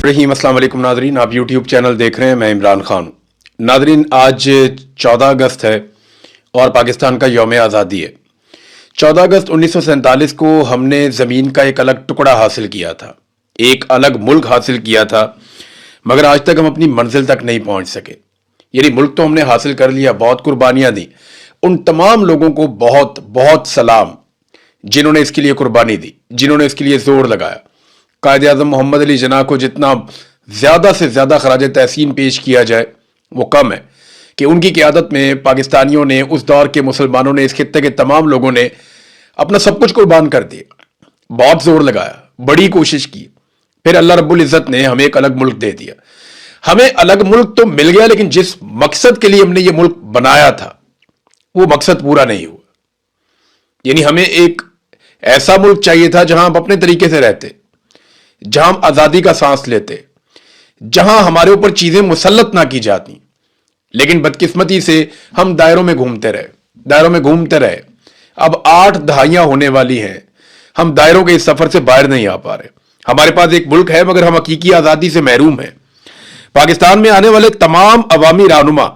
रहीम अस्सलाम वालेकुम नाजरीन, आप यूट्यूब चैनल देख रहे हैं। मैं इमरान खान। नाजरीन, आज 14 अगस्त है और पाकिस्तान का यौम आज़ादी है। 14 अगस्त 1947 को हमने ज़मीन का एक अलग टुकड़ा हासिल किया था, एक अलग मुल्क हासिल किया था, मगर आज तक हम अपनी मंजिल तक नहीं पहुंच सके। यानी मुल्क तो हमने हासिल कर लिया, बहुत कुर्बानियां दी। उन तमाम लोगों को बहुत बहुत सलाम जिन्होंने इसके लिए कुर्बानी दी, जिन्होंने इसके लिए जोर लगाया। कायद आज़म मोहम्मद अली जिन्ना को जितना ज़्यादा से ज़्यादा खराज तहसीन पेश किया जाए वो कम है कि उनकी क़यादत में पाकिस्तानियों ने, उस दौर के मुसलमानों ने, इस खित्ते के तमाम लोगों ने अपना सब कुछ कुर्बान कर दिया, बहुत जोर लगाया, बड़ी कोशिश की। फिर अल्लाह रब्बुल इज़्ज़त ने हमें एक अलग मुल्क दे दिया। हमें अलग मुल्क तो मिल गया, लेकिन जिस मकसद के लिए हमने ये मुल्क बनाया था वो मकसद पूरा नहीं हुआ। यानी हमें एक ऐसा मुल्क चाहिए था जहां हम अपने तरीके से रहते, जहां हम आजादी का सांस लेते, जहां हमारे ऊपर चीजें मुसल्लत ना की जाती। लेकिन बदकिस्मती से हम दायरों में घूमते रहे, दायरों में घूमते रहे। अब 8 दहाइयां होने वाली हैं, हम दायरों के इस सफर से बाहर नहीं आ पा रहे। हमारे पास एक मुल्क है मगर हम हकीकी आजादी से महरूम हैं। पाकिस्तान में आने वाले तमाम अवामी रहनुमा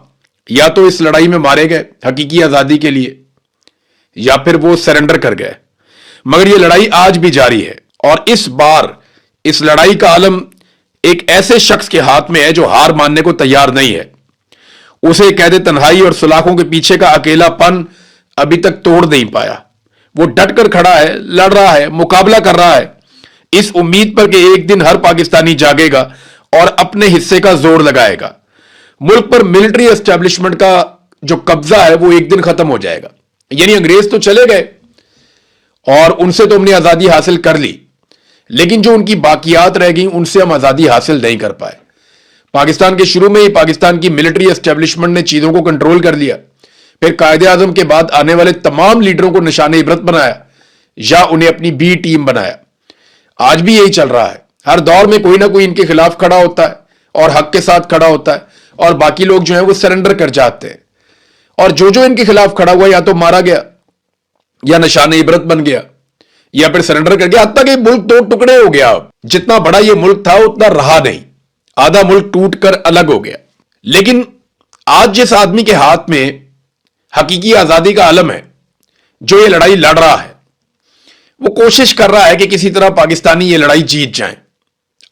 या तो इस लड़ाई में मारे गए हकीकी आजादी के लिए, या फिर वो सरेंडर कर गए। मगर ये लड़ाई आज भी जारी है और इस बार इस लड़ाई का आलम एक ऐसे शख्स के हाथ में है जो हार मानने को तैयार नहीं है। उसे कैद तन्हाई और सुलाखों के पीछे का अकेलापन अभी तक तोड़ नहीं पाया। वो डट कर खड़ा है, लड़ रहा है, मुकाबला कर रहा है, इस उम्मीद पर कि एक दिन हर पाकिस्तानी जागेगा और अपने हिस्से का जोर लगाएगा। मुल्क पर मिलिट्री एस्टेब्लिशमेंट का जो कब्जा है वो एक दिन खत्म हो जाएगा। यानी अंग्रेज तो चले गए और उनसे तो हमने आजादी हासिल कर ली, लेकिन जो उनकी बाकियात रह गई उनसे हम आजादी हासिल नहीं कर पाए। पाकिस्तान के शुरू में ही पाकिस्तान की मिलिट्री एस्टेब्लिशमेंट ने चीजों को कंट्रोल कर लिया। फिर कायदे आजम के बाद आने वाले तमाम लीडरों को निशाने इबरत बनाया या उन्हें अपनी बी टीम बनाया। आज भी यही चल रहा है। हर दौर में कोई ना कोई इनके खिलाफ खड़ा होता है और हक के साथ खड़ा होता है, और बाकी लोग जो है वो सरेंडर कर जाते हैं। और जो जो इनके खिलाफ खड़ा हुआ या तो मारा गया या निशाने इबरत बन गया या फिर सरेंडर कर गया। हत्ता कि मुल्क 2 टुकड़े हो गया। जितना बड़ा ये मुल्क था उतना रहा नहीं, आधा मुल्क टूट कर अलग हो गया। लेकिन आज जिस आदमी के हाथ में हकीकी आजादी का आलम है, जो ये लड़ाई लड़ रहा है, वो कोशिश कर रहा है कि किसी तरह पाकिस्तानी ये लड़ाई जीत जाएं।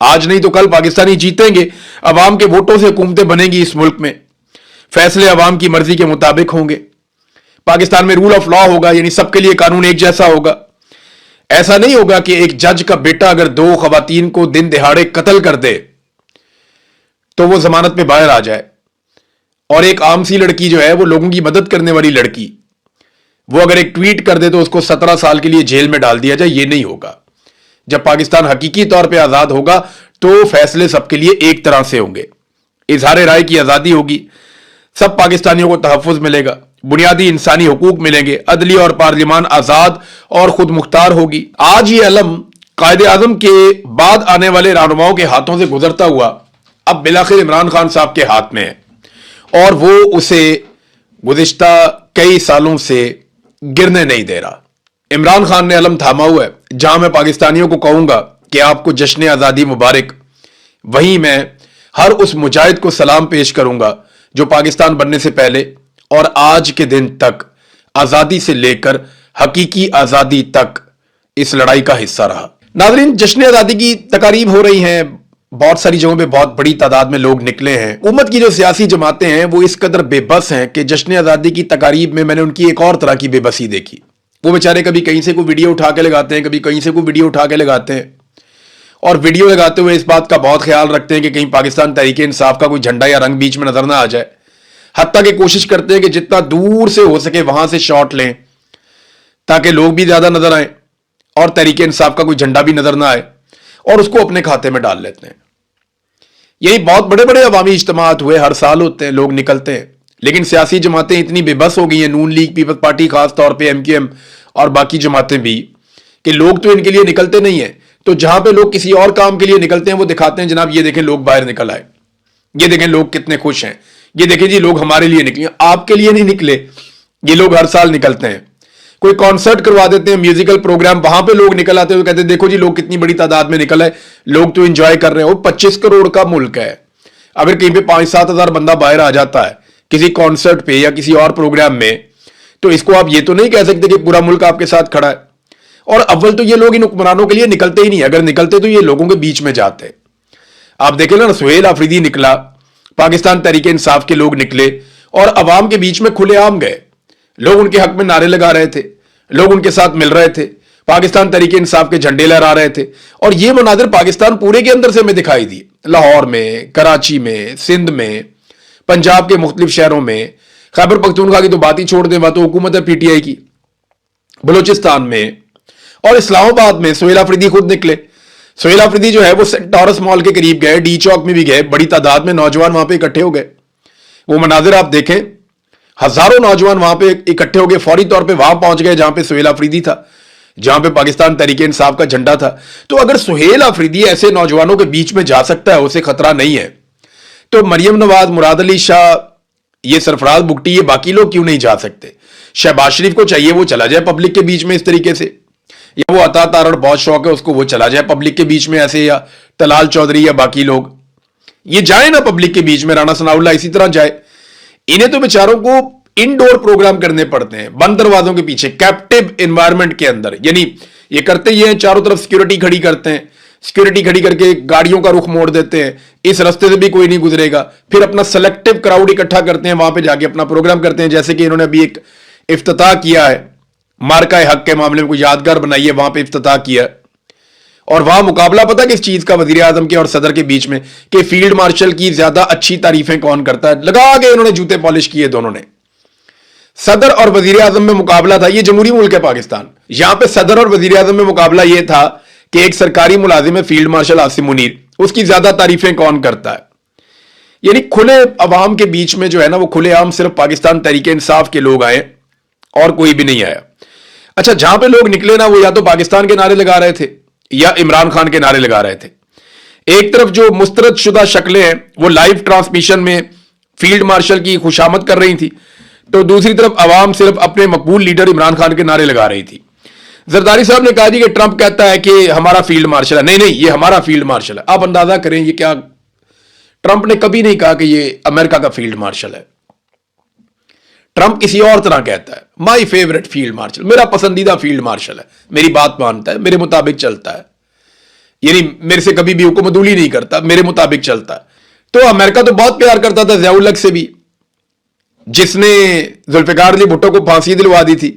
आज नहीं तो कल पाकिस्तानी जीतेंगे। अवाम के वोटों से हुकूमतें बनेंगी इस मुल्क में, फैसले अवाम की मर्जी के मुताबिक होंगे। पाकिस्तान में रूल ऑफ लॉ होगा, यानी सबके लिए कानून एक जैसा होगा। ऐसा नहीं होगा कि एक जज का बेटा अगर 2 खवातीन को दिन दिहाड़े कत्ल कर दे तो वो जमानत में बाहर आ जाए, और एक आम सी लड़की जो है वो लोगों की मदद करने वाली लड़की, वो अगर एक ट्वीट कर दे तो उसको 17 साल के लिए जेल में डाल दिया जाए। ये नहीं होगा। जब पाकिस्तान हकीकी तौर पे आजाद होगा तो फैसले सबके लिए एक तरह से होंगे, इजहार राय की आजादी होगी, सब पाकिस्तानियों को तहफ़्फ़ुज़ मिलेगा, बुनियादी इंसानी हुकूक मिलेंगे, अदली और पार्लिमान आजाद और खुद मुख्तार होगी। आज ये अलम कायदे आज़म के बाद आने वाले रहनुमाओं के हाथों से गुजरता हुआ अब बिलाखिर इमरान खान साहब के हाथ में है, और वो उसे गुज़िश्ता कई सालों से गिरने नहीं दे रहा। इमरान खान ने अलम थामा हुआ है। जहां मैं पाकिस्तानियों को कहूंगा कि आपको जश्न आज़ादी मुबारक, वहीं मैं हर उस मुजाहिद को सलाम पेश करूंगा जो पाकिस्तान बनने से पहले और आज के दिन तक आजादी से लेकर हकीकी आजादी तक इस लड़ाई का हिस्सा रहा। नाज़रीन, जश्न आजादी की तकारीब हो रही हैं, बहुत सारी जगहों पे बहुत बड़ी तादाद में लोग निकले हैं। हुकूमत की जो सियासी जमातें हैं वो इस कदर बेबस हैं कि जश्न आजादी की तकारीब में मैंने उनकी एक और तरह की बेबसी देखी। वो बेचारे कभी कहीं से कोई वीडियो उठा के लगाते हैं, कभी कहीं से कोई वीडियो उठा के लगाते हैं, और वीडियो लगाते हुए इस बात का बहुत ख्याल रखते हैं कि कहीं पाकिस्तान तहरीक इंसाफ का कोई झंडा या रंग बीच में नजर ना आ जाए। हत्ता कि कोशिश करते हैं कि जितना दूर से हो सके वहां से शॉट लें ताकि लोग भी ज्यादा नजर आए और तहरीक इंसाफ का कोई झंडा भी नजर ना आए, और उसको अपने खाते में डाल लेते हैं। यही बहुत बड़े बड़े अवामी इज्तिमात हुए, हर साल होते हैं, लोग निकलते हैं, लेकिन सियासी जमातें इतनी बेबस हो गई हैं, नून लीग, पीपल्स पार्टी खास तौर पे, MQM और बाकी जमातें भी, कि लोग तो इनके लिए निकलते नहीं है। तो जहां पे लोग किसी और काम के लिए निकलते हैं वो दिखाते हैं, जनाब ये देखें लोग बाहर निकल आए, ये देखें लोग कितने खुश हैं, ये देखें जी लोग हमारे लिए निकले। आपके लिए नहीं निकले, ये लोग हर साल निकलते हैं। कोई कॉन्सर्ट करवा देते हैं, म्यूजिकल प्रोग्राम, वहां पे लोग निकल आते हैं, कहते हैं देखो जी लोग कितनी बड़ी तादाद में निकल आए, लोग तो एंजॉय कर रहे हैं। वो 25 करोड़ का मुल्क है, अगर कहीं पे 5-7 हजार बंदा बाहर आ जाता है किसी कॉन्सर्ट पे या किसी और प्रोग्राम में, तो इसको आप ये तो नहीं कह सकते कि पूरा मुल्क आपके साथ खड़ा है। और अव्वल तो ये लोग इन हुक्मरानों के लिए निकलते ही नहीं, अगर निकलते तो ये लोगों के बीच में जाते। आप देखें ना, सुहेल आफरीदी निकला, पाकिस्तान तहरीक इंसाफ के लोग निकले और अवाम के बीच में खुलेआम गए, लोग उनके हक में नारे लगा रहे थे, लोग उनके साथ मिल रहे थे, पाकिस्तान तहरीक इंसाफ के झंडे लहरा रहे थे। और ये मनाजिर पाकिस्तान पूरे के अंदर से हमें दिखाई दिए, लाहौर में, कराची में, सिंध में, पंजाब के मुख्तलिफ शहरों में, खैबर पख्तूनख्वा की तो बात ही छोड़ दें, वहां तो हुकूमत है पीटीआई की, बलूचिस्तान में और इस्लामाबाद में सुहेल आफरीदी खुद निकले। सुहेल आफरीदी जो है वो सेंटोरस मॉल के करीब गए, डी चौक में भी गए, बड़ी तादाद में नौजवान वहां पे इकट्ठे हो गए। वो मनाजिर आप देखें, हजारों नौजवान वहां पे इकट्ठे हो गए, फौरी तौर पे वहां पहुंच गए जहां पे सुहेल आफरीदी था, जहां पे पाकिस्तान तहरीक इंसाफ का झंडा था। तो अगर सुहेल आफरीदी ऐसे नौजवानों के बीच में जा सकता है, उसे खतरा नहीं है, तो मरियम नवाज, मुराद अली शाह, ये सरफराज बुगटी, ये बाकी लोग क्यों नहीं जा सकते? शहबाज शरीफ को चाहिए वो चला जाए पब्लिक के बीच में इस तरीके से, या वो अता तारड़ बहुत शौक है उसको, वो चला जाए पब्लिक के बीच में ऐसे, या तलाल चौधरी या बाकी लोग ये जाए ना पब्लिक के बीच में, राना सनाउल्लाह इसी तरह जाए। इन्हें तो बेचारों को इनडोर प्रोग्राम करने पड़ते हैं, बंद दरवाजों के पीछे, कैप्टिव एनवायरनमेंट के अंदर। यानी ये करते ही हैं, चारों तरफ सिक्योरिटी खड़ी करते हैं, सिक्योरिटी खड़ी करके गाड़ियों का रुख मोड़ देते हैं, इस रास्ते से भी कोई नहीं गुजरेगा, फिर अपना सेलेक्टिव क्राउड इकट्ठा करते हैं, वहां पे जाके अपना प्रोग्राम करते हैं। जैसे कि इन्होंने अभी एक इफ्तिताह किया है, मार्का हक के मामले में कोई यादगार बनाई है, वहां पे इफ्तिताह किया, और वहां मुकाबला पता किस चीज का, वजीर आजम के और सदर के बीच में, कि फील्ड मार्शल की ज्यादा अच्छी तारीफें कौन करता है। लगा के उन्होंने जूते पॉलिश किए दोनों ने। सदर और वजीर आजम में मुकाबला था, ये जमहूरी मुल्क है पाकिस्तान, यहां पे सदर और वजीर आजम में मुकाबला ये था कि एक सरकारी मुलाजिम है फील्ड मार्शल आसिम मुनीर, उसकी ज्यादा तारीफें कौन करता है। यानी खुले अवाम के बीच में जो है ना, वो खुलेआम सिर्फ पाकिस्तान तहरीक इंसाफ के लोग आए और कोई भी नहीं आया। अच्छा, जहां पे लोग निकले ना, वो या तो पाकिस्तान के नारे लगा रहे थे या इमरान खान के नारे लगा रहे थे। एक तरफ जो मुस्तरद शुदा शक्लें हैं वो लाइव ट्रांसमिशन में फील्ड मार्शल की खुशामद कर रही थी, तो दूसरी तरफ अवाम सिर्फ अपने मकबूल लीडर इमरान खान के नारे लगा रही थी। जरदारी साहब ने कहा जी कि ट्रंप कहता है कि हमारा फील्ड मार्शल है, नहीं नहीं ये हमारा फील्ड मार्शल है। आप अंदाजा करें ये क्या, ट्रंप ने कभी नहीं कहा कि ये अमेरिका का फील्ड मार्शल है। ट्रंप किसी और तरह कहता है, माई फेवरेट फील्ड मार्शल, मेरा पसंदीदा फील्ड मार्शल है, मेरी बात मानता है, मेरे मुताबिक चलता है, यानी मेरे से कभी भी हुक्मदूली नहीं करता, मेरे मुताबिक चलता है। तो अमेरिका तो बहुत प्यार करता था ज़िया-उल हक से भी, जिसने जुल्फिकार अली भुट्टो को फांसी दिलवा दी थी।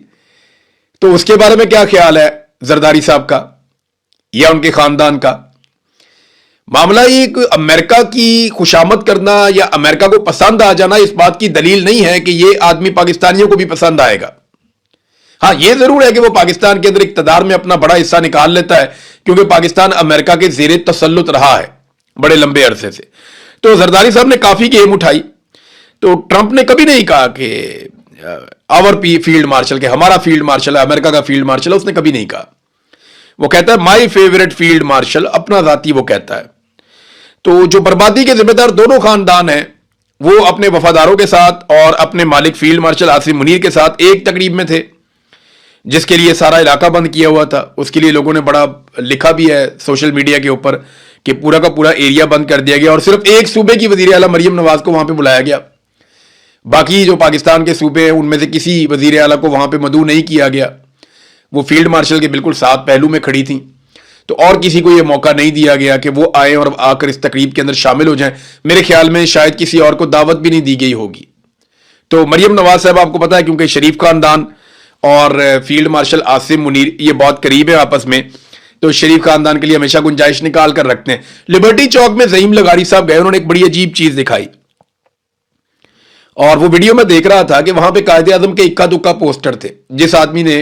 तो उसके बारे में क्या ख्याल है जरदारी साहब का या उनके खानदान का? मामला ये कि अमेरिका की खुशामद करना या अमेरिका को पसंद आ जाना इस बात की दलील नहीं है कि ये आदमी पाकिस्तानियों को भी पसंद आएगा। हाँ, ये जरूर है कि वो पाकिस्तान के अंदर इक्तदार में अपना बड़ा हिस्सा निकाल लेता है, क्योंकि पाकिस्तान अमेरिका के जेर तसल्लुत रहा है बड़े लंबे अरसे से। तो जरदारी साहब ने काफी गेम उठाई। तो ट्रंप ने कभी नहीं कहा कि आवर फील्ड मार्शल, के हमारा फील्ड मार्शल है, अमेरिका का फील्ड मार्शल है, उसने कभी नहीं कहा। वो कहता है माई फेवरेट फील्ड मार्शल, अपना जाती वो कहता है। तो जो बर्बादी के जिम्मेदार दोनों खानदान हैं, वो अपने वफादारों के साथ और अपने मालिक फील्ड मार्शल आसिम मुनीर के साथ एक तकरीब में थे, जिसके लिए सारा इलाका बंद किया हुआ था। उसके लिए लोगों ने बड़ा लिखा भी है सोशल मीडिया के ऊपर कि पूरा का पूरा एरिया बंद कर दिया गया और सिर्फ एक सूबे की वजीर आला मरियम नवाज को वहां पे बुलाया गया। बाकी जो पाकिस्तान के सूबे हैं उनमें से किसी वजीर आला को वहां पे मदऊ नहीं किया गया। वो फील्ड मार्शल के बिल्कुल साथ पहलू में खड़ी थी, तो और किसी को यह मौका नहीं दिया गया कि वो आए और आकर इस तकरीब के अंदर शामिल हो जाएं। मेरे ख्याल में शायद किसी और को दावत भी नहीं दी गई होगी। तो मरियम नवाज साहब आपको पता है, क्योंकि शरीफ खानदान और फील्ड मार्शल आसिम मुनीर ये बहुत करीब है आपस में, तो शरीफ खानदान के लिए हमेशा गुंजाइश निकाल कर रखते हैं। लिबर्टी चौक में ज़हीम लगारी साहब गए, उन्होंने एक बड़ी अजीब चीज दिखाई, और वो वीडियो में देख रहा था कि वहां पे कायदे आजम के इक्का दुक्का पोस्टर थे। जिस आदमी ने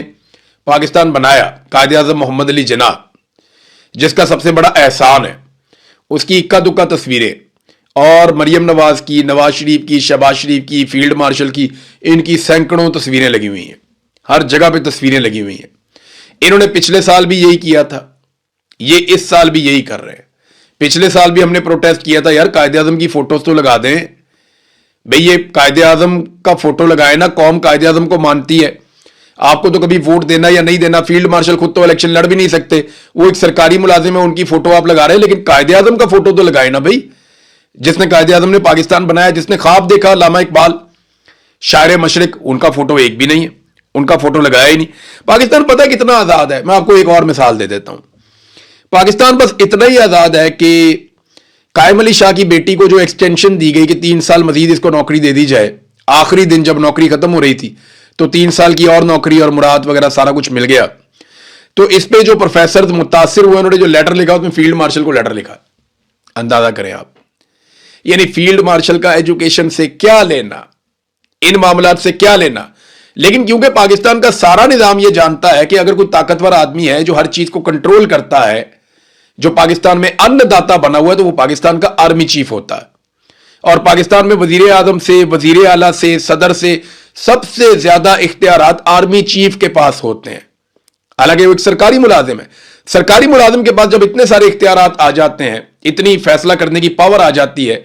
पाकिस्तान बनाया, कायदे आजम मोहम्मद अली जिन्ना, जिसका सबसे बड़ा एहसान है, उसकी इक्का दुक्का तस्वीरें, और मरियम नवाज की, नवाज शरीफ की, शहबाज शरीफ की, फील्ड मार्शल की, इनकी सैकड़ों तस्वीरें लगी हुई हैं, हर जगह पे तस्वीरें लगी हुई हैं। इन्होंने पिछले साल भी यही किया था, ये इस साल भी यही कर रहे हैं। पिछले साल भी हमने प्रोटेस्ट किया था, यार कायदे आजम की फोटोज तो लगा दें भाई, ये कायदे आजम का फोटो लगाए ना, कौम कायदे आजम को मानती है। आपको तो कभी वोट देना या नहीं देना, फील्ड मार्शल खुद तो इलेक्शन लड़ भी नहीं सकते, वो एक सरकारी मुलाजिम है, उनकी फोटो आप लगा रहे हैं, लेकिन कायदे आजम का फोटो तो लगाए ना भाई। जिसने कायदे आजम ने पाकिस्तान बनाया, जिसने ख्वाब देखा, लामा इकबाल, शायर मशरिक, उनका फोटो एक भी नहीं है, उनका फोटो लगाया ही नहीं। पाकिस्तान पता है कितना आजाद है, मैं आपको एक और मिसाल दे देता हूं। पाकिस्तान बस इतना ही आजाद है कि कायम अली शाह की बेटी को जो एक्सटेंशन दी गई कि 3 साल मजीद इसको नौकरी दे दी जाए, आखिरी दिन जब नौकरी खत्म हो रही थी तो 3 साल की और नौकरी और मुराद वगैरह सारा कुछ मिल गया। तो इस पे जो प्रोफेसर मुतासिर हुए, उन्होंने जो लेटर लिखा उसमें फील्ड मार्शल को लेटर लिखा। अंदाजा करें आप, यानी फील्ड मार्शल का एजुकेशन से क्या लेना, इन मामलात से क्या लेना। लेकिन क्योंकि पाकिस्तान का सारा निजाम यह जानता है कि अगर कोई ताकतवर आदमी है जो हर चीज को कंट्रोल करता है, जो पाकिस्तान में अन्नदाता बना हुआ है, तो वो पाकिस्तान का आर्मी चीफ होता है। और पाकिस्तान में वजीर आजम से, वजीर आला से, सदर से सबसे ज्यादा इख्तियारात आर्मी चीफ के पास होते हैं। हालांकि वो एक सरकारी मुलाजिम है, सरकारी मुलाजिम के पास जब इतने सारे इख्तियारात आ जाते हैं, इतनी फैसला करने की पावर आ जाती है,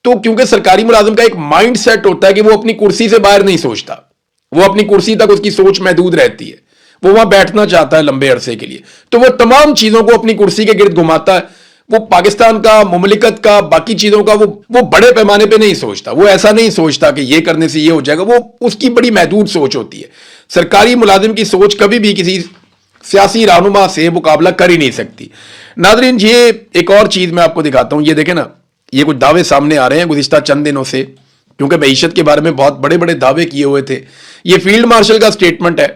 तो क्योंकि सरकारी मुलाजिम का एक माइंड सेट होता है कि वो अपनी कुर्सी से बाहर नहीं सोचता, वो अपनी कुर्सी तक उसकी सोच महदूद रहती है, वो वहां बैठना चाहता है लंबे अरसे के लिए, तो वो तमाम चीजों को अपनी कुर्सी के गिर्द घुमाता है। वो पाकिस्तान का, मुमलिकत का, बाकी चीजों का वो बड़े पैमाने पे नहीं सोचता, वो ऐसा नहीं सोचता कि ये करने से ये हो जाएगा, वो उसकी बड़ी महदूद सोच होती है। सरकारी मुलाजिम की सोच कभी भी किसी सियासी रहनुमा से मुकाबला कर ही नहीं सकती। नादरीन, ये एक और चीज मैं आपको दिखाता हूं, ये देखें ना, ये कुछ दावे सामने आ रहे हैं गुज़िश्ता चंद दिनों से, क्योंकि मईशत के बारे में बहुत बड़े बड़े दावे किए हुए थे। ये फील्ड मार्शल का स्टेटमेंट है,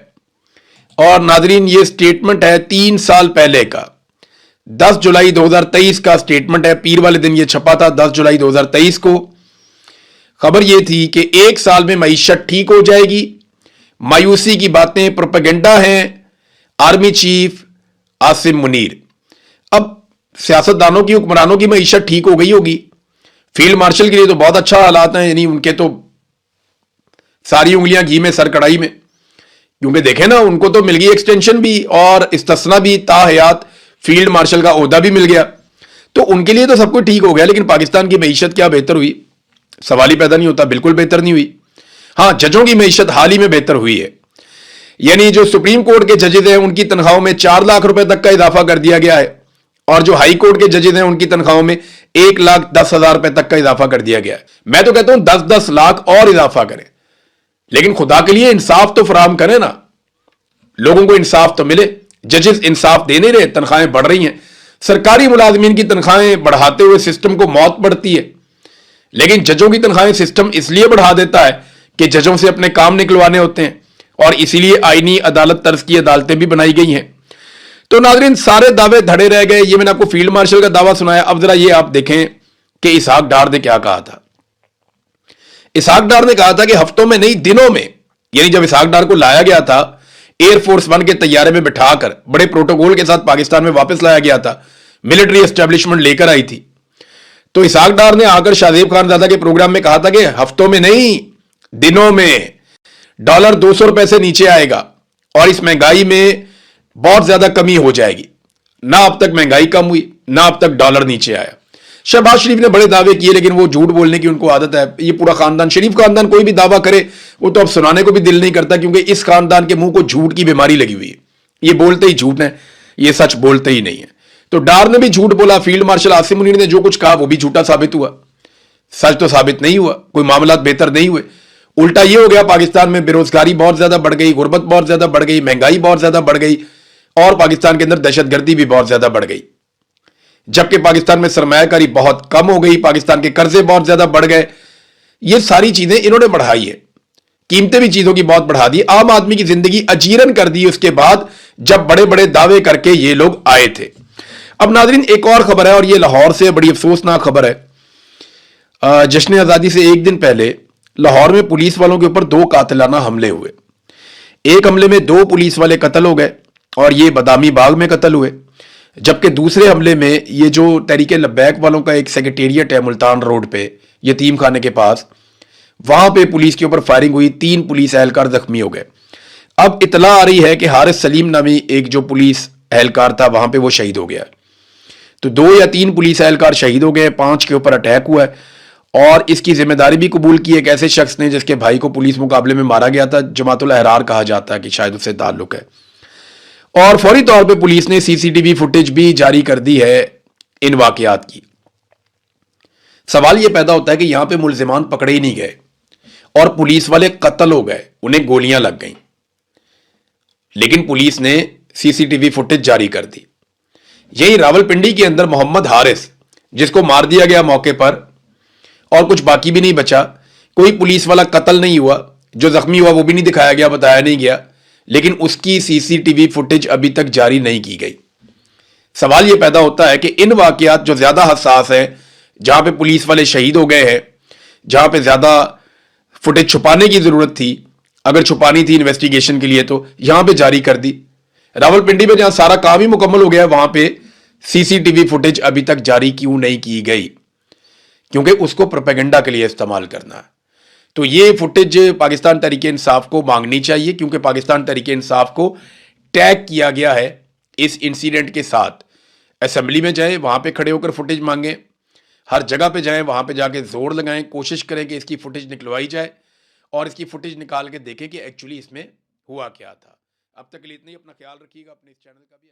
और नादरीन ये स्टेटमेंट है 3 साल पहले का, 10 जुलाई 2023 का स्टेटमेंट है। पीर वाले दिन ये छपा था 10 जुलाई 2023 को। खबर ये थी कि 1 साल में मईशत ठीक हो जाएगी, मायूसी की बातें, प्रोपेगेंडा हैं, आर्मी चीफ आसिम मुनीर। अब सियासतदानों की, हुक्मरानों की मईशत ठीक हो गई होगी, फील्ड मार्शल के लिए तो बहुत अच्छा हालात हैं, यानी उनके तो सारी उंगलियां घी में सर कढ़ाई में, क्योंकि देखें ना, उनको तो मिल गई एक्सटेंशन भी और इस्तिस्ना भी, ताहयात फील्ड मार्शल का ओहदा भी मिल गया, तो उनके लिए तो सब कुछ ठीक हो गया। लेकिन पाकिस्तान की मईशत क्या बेहतर हुई? सवाल ही पैदा नहीं होता, बिल्कुल बेहतर नहीं हुई। हाँ, जजों की मईशत हाल ही में बेहतर हुई है, यानी जो सुप्रीम कोर्ट के जजेज हैं उनकी तनख्वाहों में 4 लाख रुपए तक का इजाफा कर दिया गया है, और जो हाई कोर्ट के जजेज हैं उनकी तनख्वाहों में 1,10,000 रुपए तक का इजाफा कर दिया गया है। मैं तो कहता हूं 10-10 लाख और इजाफा करें, लेकिन खुदा के लिए इंसाफ तो फराहम करें ना, लोगों को इंसाफ तो मिले। जजेस इंसाफ दे नहीं रहे, तनख्वाहें बढ़ रही हैं। सरकारी मुलाजमीन की तनख्वाहें बढ़ाते हुए सिस्टम को मौत बढ़ती है, लेकिन जजों की तनख्वाहें सिस्टम इसलिए बढ़ा देता है कि जजों से अपने काम निकलवाने होते हैं, और इसीलिए आईनी अदालत तर्ज की अदालतें भी बनाई गई हैं। तो नाज़रीन, सारे दावे धड़े रह गए। ये मैंने आपको फील्ड मार्शल का दावा सुनाया। अब जरा ये आप देखें कि इसहाक डार ने क्या कहा था। इसहाक डार ने कहा था कि हफ्तों में नहीं, दिनों में, यानी जब इसहाक डार को लाया गया था एयरफोर्स 1 के तैयारे में बिठाकर बड़े प्रोटोकॉल के साथ पाकिस्तान में वापस लाया गया था, मिलिट्री एस्टेब्लिशमेंट लेकर आई थी, तो इसहाक डार ने आकर शाहजेब खानजादा के प्रोग्राम में कहा था कि हफ्तों में नहीं, दिनों में डॉलर 200 रुपए से नीचे आएगा और इस महंगाई में बहुत ज्यादा कमी हो जाएगी। ना अब तक महंगाई कम हुई, ना अब तक डॉलर नीचे आया। शहबाज शरीफ ने बड़े दावे किए, लेकिन वो झूठ बोलने की उनको आदत है। ये पूरा खानदान, शरीफ खानदान, कोई भी दावा करे वो तो अब सुनाने को भी दिल नहीं करता, क्योंकि इस खानदान के मुंह को झूठ की बीमारी लगी हुई है। ये बोलते ही झूठ है, ये सच बोलते ही नहीं है। तो डार ने भी झूठ बोला, फील्ड मार्शल आसिम मुनीर ने जो कुछ कहा वो भी झूठा साबित हुआ, सच तो साबित नहीं हुआ, कोई मामला बेहतर नहीं हुए। उल्टा ये हो गया, पाकिस्तान में बेरोजगारी बहुत ज्यादा बढ़ गई, गुर्बत बहुत ज्यादा बढ़ गई, महंगाई बहुत ज्यादा बढ़ गई, और पाकिस्तान के अंदर दहशतगर्दी भी बहुत ज्यादा बढ़ गई। जबकि पाकिस्तान में सरमायाकारी बहुत कम हो गई, पाकिस्तान के कर्जे बहुत ज्यादा बढ़ गए। ये सारी चीजें इन्होंने बढ़ाई है, कीमतें भी चीजों की बहुत बढ़ा दी, आम आदमी की जिंदगी अजीरन कर दी उसके बाद, जब बड़े बड़े दावे करके ये लोग आए थे। अब नाजरीन, एक और खबर है, और ये लाहौर से बड़ी अफसोसनाक खबर है। जश्न आजादी से एक दिन पहले लाहौर में पुलिस वालों के ऊपर 2 कातिलाना हमले हुए। एक हमले में 2 पुलिस वाले कत्ल हो गए, और ये बदामी बाग में कत्ल हुए। जबकि दूसरे हमले में ये जो तहरीके लब्बैक वालों का एक सेक्रेटेरिएट है मुल्तान रोड पे, यतीम खाने के पास, वहां पे पुलिस के ऊपर फायरिंग हुई, 3 पुलिस एहलकार जख्मी हो गए। अब इतला आ रही है कि हारिस सलीम नामी एक जो पुलिस एहलकार था वहां पे वो शहीद हो गया। तो 2 या 3 पुलिस एहलकार शहीद हो गए, 5 के ऊपर अटैक हुआ है, اور اس کی ذمہ داری بھی قبول کی ایک ایسے شخص نے جس کے بھائی کو پولیس مقابلے میں مارا گیا تھا، جماعت الاحرار کہا جاتا ہے کہ شاید اس سے تعلق ہے، اور فوری طور پہ پولیس نے سی سی ٹی وی فوٹیج بھی جاری کر دی ہے ان واقعات کی۔ سوال یہ پیدا ہوتا ہے کہ یہاں پہ ملزمان پکڑے ہی نہیں گئے اور پولیس والے قتل ہو گئے، انہیں گولیاں لگ گئیں، لیکن پولیس نے سی سی ٹی وی فوٹیج جاری کر دی۔ یہی راولپنڈی کے اندر محمد حارث، جس کو مار دیا گیا موقع پر اور کچھ باقی بھی نہیں بچا، کوئی پولیس والا قتل نہیں ہوا، جو زخمی ہوا وہ بھی نہیں دکھایا گیا، بتایا نہیں گیا، لیکن اس کی سی سی ٹی وی فوٹیج ابھی تک جاری نہیں کی گئی۔ سوال یہ پیدا ہوتا ہے کہ ان واقعات جو زیادہ حساس ہیں، جہاں پہ پولیس والے شہید ہو گئے ہیں، جہاں پہ زیادہ فوٹیج چھپانے کی ضرورت تھی، اگر چھپانی تھی انویسٹیگیشن کے لیے تو یہاں پہ جاری کر دی۔ راولپنڈی میں جہاں سارا کام ہی مکمل ہو گیا وہاں پہ سی سی ٹی وی فوٹیج ابھی تک جاری کیوں نہیں کی گئی؟ کیونکہ اس کو پروپیگنڈا کے لیے استعمال کرنا ہے۔ تو یہ فوٹیج پاکستان تحریک انصاف کو مانگنی چاہیے، کیونکہ پاکستان تحریک انصاف کو ٹیگ کیا گیا ہے اس انسیڈنٹ کے ساتھ۔ اسمبلی میں جائیں، وہاں پہ کھڑے ہو کر فوٹیج مانگیں، ہر جگہ پہ جائیں، وہاں پہ جا کے زور لگائیں، کوشش کریں کہ اس کی فوٹیج نکلوائی جائے اور اس کی فوٹیج نکال کے دیکھیں کہ ایکچولی اس میں ہوا کیا تھا۔ اب تک کے لیے اتنا ہی، اپنا خیال رکھیے گا، اپنے اس چینل کا بھی